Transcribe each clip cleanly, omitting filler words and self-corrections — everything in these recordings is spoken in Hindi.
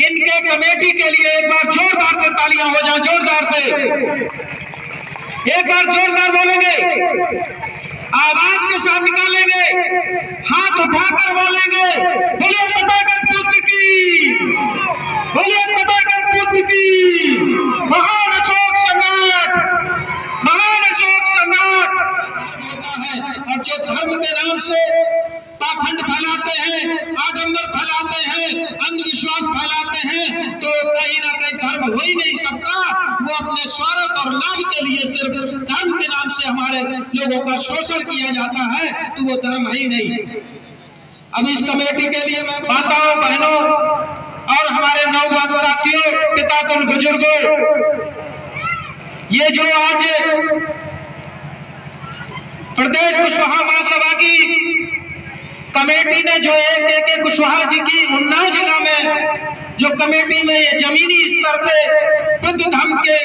इनके कमेटी के लिए एक बार जोरदार से तालियां हो जाए, जोरदार से एक बार जोरदार बोलेंगे, आवाज के साथ निकालेंगे, हाथ उठाकर बोलेंगे, बोलिए तथागत बुद्ध की, बोलिए तथागत बुद्ध की। महान अशोक सम्राट, महान अशोक सम्राट है। और जो धर्म के नाम से पाखंड फैलाते हैं, आडंबर फैलाते हैं, अंधविश्वास फैलाते हैं, तो कहीं ना कहीं धर्म हो ही नहीं सकता। वो अपने स्वार्थ और लाभ के लिए सिर्फ धर्म के नाम से हमारे लोगों का शोषण किया जाता है, तो वो धर्म है ही नहीं। अब इस कमेटी के लिए मैं माताओं, बहनों और हमारे नौजवान साथियों, पितातुल बुजुर्गों, ये जो आज प्रदेश कुशवाहा महासभा की कमेटी ने जो एक कुशवाहा जी की उन्नाव जिला में जो कमेटी में ये जमीनी स्तर से बुद्ध धर्म के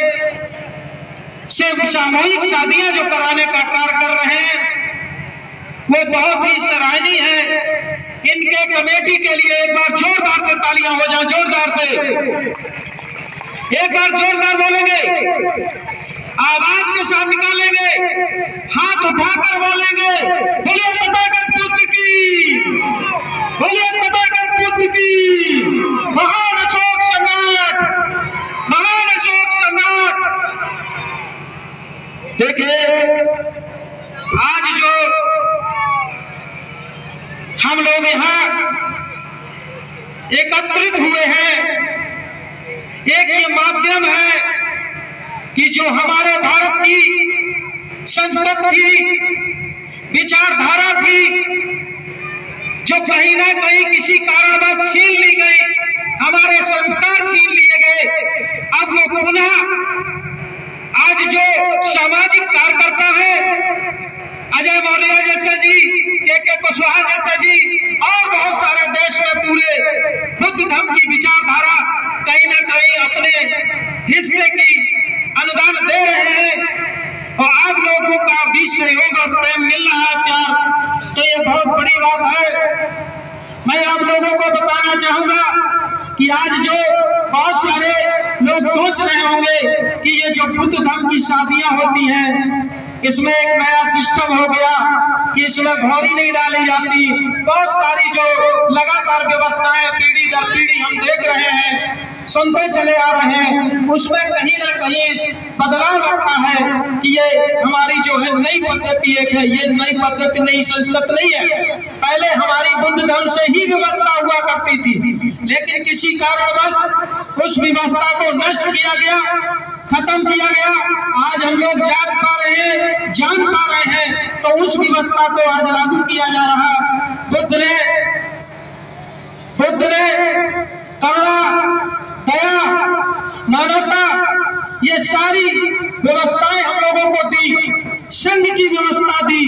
से सामूहिक शादियां जो कराने का कार्य कर रहे हैं, वो बहुत ही सराहनीय है। इनके कमेटी के लिए एक बार जोरदार से तालियां हो जाए, जोरदार से एक बार जोरदार बोलेंगे, आवाज के साथ निकालेंगे, हाथ उठाकर बोलेंगे, बोलिए तथागत बुद्ध की, बोलिए तथागत बुद्ध की। महान अशोक सम्राट, महान अशोक सम्राट। देखिए आज जो हम लोग यहाँ एकत्रित हुए हैं, एक ये माध्यम है कि जो हमारे भारत की संस्कृति, विचारधारा थी, जो कहीं ना कहीं किसी कारणवश छीन ली गई, हमारे संस्कार छीन लिए गए, अब वो पुनः आज जो सामाजिक कार्यकर्ता है, अजय मौर्य जैसे जी, के कुशवाहा जैसे जी, और बहुत सारे देश में पूरे बुद्ध धर्म की विचारधारा कहीं ना कहीं अपने हिस्से की अनुदान दे रहे हैं, और आप लोगों का भी सहयोग और प्रेम मिल रहा है, प्यार, तो ये बहुत बड़ी बात है। मैं आप लोगों को बताना चाहूंगा कि आज जो बहुत सारे लोग सोच रहे होंगे कि ये जो बुद्ध धर्म की शादियां होती हैं, इसमें एक नया सिस्टम हो गया कि इसमें घोरी नहीं डाली जाती। बहुत सारी जो लगातार व्यवस्थाएं पीढ़ी दर पीढ़ी हम देख रहे हैं, सुनते चले आ रहे हैं, उसमें कहीं ना कहीं बदलाव लगता है कि ये हमारी जो है नई पद्धति एक है। ये नई पद्धति, नई संस्कृति नहीं है। पहले हमारी बुद्ध धर्म से ही व्यवस्था हुआ करती थी, लेकिन किसी कारणवश उस व्यवस्था को नष्ट किया गया, खत्म किया गया। आज हम लोग जान पा रहे हैं, जान पा रहे हैं, तो उस व्यवस्था को आज लागू किया जा रहा। बुद्ध ने करुणा, दया, मानवता, ये सारी व्यवस्थाएं हम लोगों को दी। संघ की व्यवस्था दी।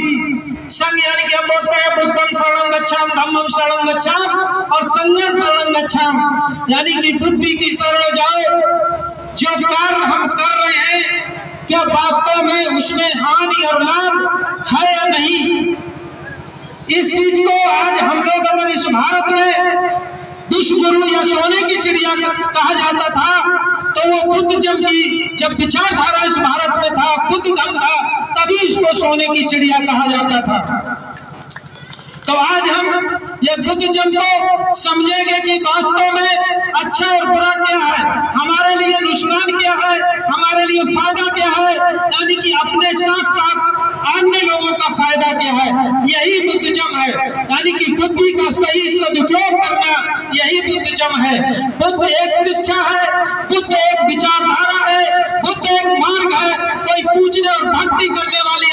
संघ यानी कि हम बोलते हैं बुद्धं शरणं गच्छामि, धम्मं शरणं गच्छामि और संघं शरणं गच्छामि, यानी कि बुद्धि की शरण जाओ। जो कार्य हम कर रहे हैं, क्या वास्तव में उसमें हानि और लाभ है या नहीं, इस चीज को आज हम लोग अगर इस भारत में विश्व गुरु या सोने की चिड़िया कहा जाता था, तो वो बुद्ध जब विचारधारा इस भारत में था, बुद्ध धर्म था, तभी इसको सोने की चिड़िया कहा जाता था। तो आज हम ये बुद्धिज्म को समझेंगे कि वास्तव में अच्छा और बुरा क्या है, हमारे लिए नुकसान क्या है, हमारे लिए फायदा क्या है, यानी कि अपने साथ साथ अन्य लोगों का फायदा क्या है। यही बुद्धिज्म है, यानी कि बुद्धि का सही सदुपयोग करना, यही बुद्धिज्म है। बुद्ध एक शिक्षा है, बुद्ध एक विचारधारा है, बुद्ध एक मार्ग है। कोई पूजने और भक्ति करने वाली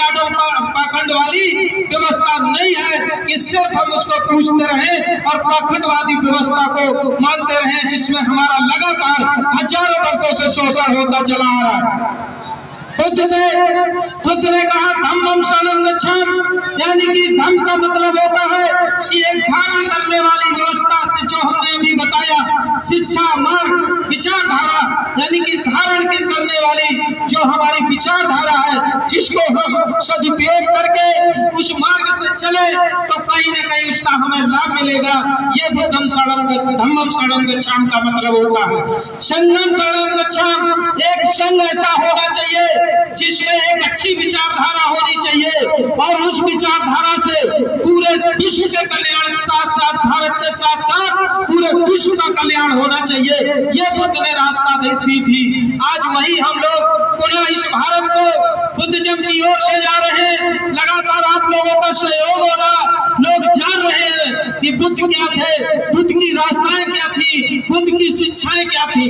पाखंड वाली व्यवस्था नहीं है कि सिर्फ हम उसको पूछते रहे और पाखंडवादी व्यवस्था को मानते रहे, जिसमें हमारा लगातार हजारों वर्षों से शोषण होता चला आ रहा है। बुद्ध ने कहा धम्मं शरणं गच्छामि, यानी कि धम्म का मतलब होता है कि एक धारण करने वाली व्यवस्था से, जो हमने अभी बताया, शिक्षा, मार्ग, विचारधारा, यानी कि धारण की करने वाली जो हमारे हमारी विचारधारा है, जिसको हम सदुपयोग करके उस मार्ग से चले तो कहीं न कहीं उसका हमें लाभ मिलेगा। ये बुद्धम शरणं धम्मम शरणं गच्छामि का मतलब होता है। संघम शरणं गच्छामि, एक संघ ऐसा होना चाहिए जिसमें एक अच्छी विचारधारा होनी चाहिए और उस विचारधारा से पूरे विश्व के कल्याण के साथ साथ भारत के साथ साथ पूरे विश्व का कल्याण होना चाहिए। ये बुद्ध ने रास्ता दी थी। आज वही हम लोग पुनः इस भारत को बुद्धिज्म की ओर ले जा रहे हैं। लगातार आप लोगों का सहयोग हो रहा, लोग जान रहे हैं कि बुद्ध क्या थे, बुद्ध की रास्ताएं क्या थी, बुद्ध की शिक्षाएं क्या थी।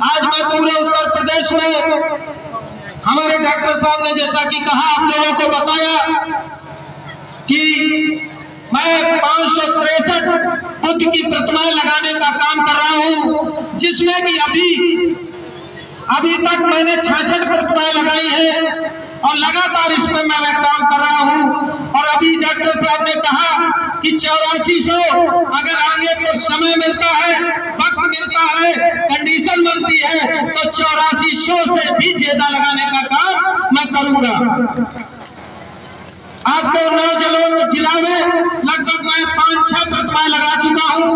आज मैं पूरे उत्तर प्रदेश में हमारे डॉक्टर साहब ने जैसा कि कहा, आप लोगों को बताया कि मैं 563 बुद्ध की प्रतिमाएं लगाने का काम कर रहा हूं, जिसमें कि अभी तक मैंने 66 प्रतिमाएं लगाई है और लगातार इस पर मैं काम कर रहा हूं। और अभी डॉक्टर साहब ने कहा कि 8400 अगर आगे पर समय मिलता है, वक्त मिलता है, कंडीशन बनती है तो 8400 से भी ज्यादा लगाने का काम मैं करूंगा। आपको नौ जिला में लगभग मैं 5-6 प्रतिमाएं लगा चुका हूं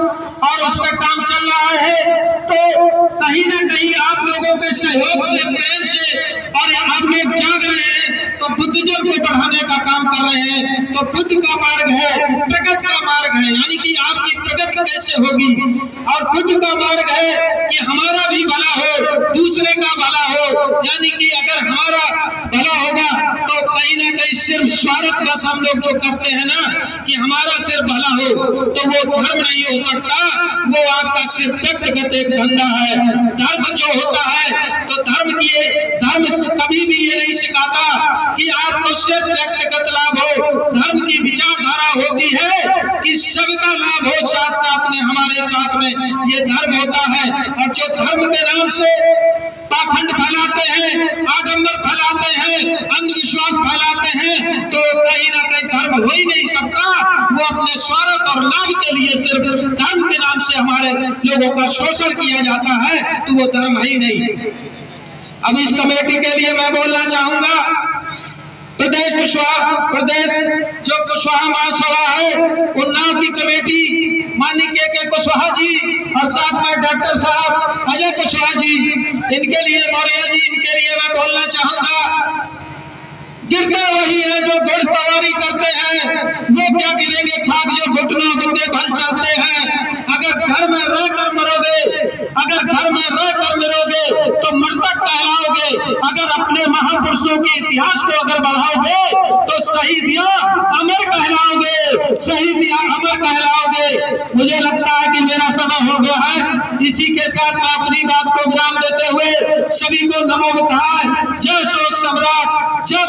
और उस पर काम चल रहा है। तो कहीं ना कहीं आप लोगों के सहयोग से, प्रेम से, और आप लोग जाग रहे हैं तो बुद्धिज्म को बढ़ाने का काम कर रहे हैं। तो बुद्ध का मार्ग है, प्रगति का मार्ग है, यानी कि आपकी प्रगति कैसे होगी। और बुद्ध का मार्ग है कि हमारा भी भला हो, दूसरे का भला हो, यानी कि अगर हमारा भला होगा तो कहीं ना कहीं सिर्फ स्वार्थ बस हम लोग जो करते हैं ना कि हमारा सिर्फ भला हो, तो वो धर्म नहीं हो सकता। वो आपका सिर्फ व्यक्तिगत एक धंधा है। धर्म जो होता है तो धर्म कभी भी ये नहीं सिखाता कि आपको सिर्फ व्यक्तिगत लाभ हो। धर्म की विचारधारा होती है कि सबका लाभ हो, साथ साथ में हमारे साथ में, ये धर्म होता है। और जो धर्म के नाम से पाखंड फैलाते हैं, आडंबर फैलाते हैं, अंधविश्वास फैलाते हैं, तो कहीं ना कहीं धर्म हो ही नहीं सकता। वो अपने स्वार्थ और लाभ के लिए सिर्फ धर्म के नाम से हमारे लोगों का शोषण किया जाता है, तो वो धर्म है ही नहीं। अब इस कमेटी के लिए मैं बोलना चाहूंगा, प्रदेश जो कुशवाहा महासभा है, उन्नाव की कमेटी माननीय के कुशवाहा जी और साथ में डॉक्टर साहब अजय कुशवाहा जी, इनके लिए, मौर्य जी, इनके लिए मैं बोलना चाहूंगा। गिरते वही है जो घुड़सवारी करते हैं, वो क्या गिरेंगे खाक जो घुटनों गिरते भल चलते हैं। अगर घर में रहकर मरोगे तो मृतक कहलाओगे। अगर अपने महापुरुषों के इतिहास को अगर बढ़ाओगे तो शहीदियां अमर कहलाओगे, मुझे लगता है कि मेरा समय हो गया है। इसी के साथ मैं अपनी बात को विराम देते हुए सभी को नमो बुद्धाय, जय शोक सम्राट, जय